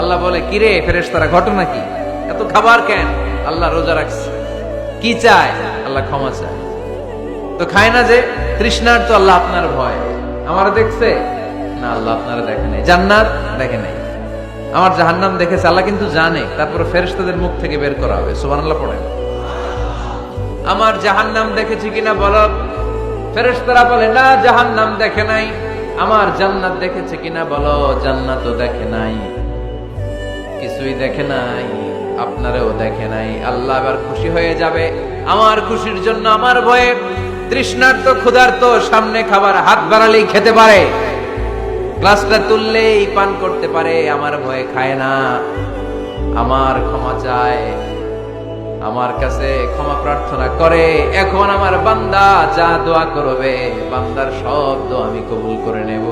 আল্লাহ বলে, কিরে ফেরেশতারা, ঘটনা কি? এত খাবার কেন? আল্লাহ রোজা রাখছে। কি চায়? আল্লাহ ক্ষমা চায়। তো খায় না যে তৃষ্ণার, তো আল্লাহ আপনার ভয়। আমার দেখছে না, আল্লাহ আপনারা দেখে নাই। জান্নাত দেখে নাই, আমার জাহান্নাম দেখেছে। আল্লাহ কিন্তু জানে, তারপরে ফেরেশতাদের মুখ থেকে বের করা হবে। সুবহানাল্লাহ পড়েন। আমার জাহান্নাম দেখেছি কিনা বলো। ফেরেশতারা বলে, না জাহান্নাম দেখে নাই। আমার জান্নাত দেখেছে কিনা বলো। জান্নাতও দেখে নাই, কিছুই দেখে নাই, আপনারেও দেখে নাই। আল্লাহ এবার খুশি হয়ে যাবে। আমার খুশির জন্য আমার ভয়ে তৃষ্ণার্ত ক্ষুধার্ত সামনে খাবার হাত বাড়ালেই খেতে পারে, গ্লাসটা তুললেই পান করতে পারে, আমার ভয়ে খায় না। আমার ক্ষমা চায়, আমার কাছে ক্ষমা প্রার্থনা করে। এখন আমার বান্দা যা দোয়া করবে, বান্দার সব দোয়া আমি কবুল করে নেব।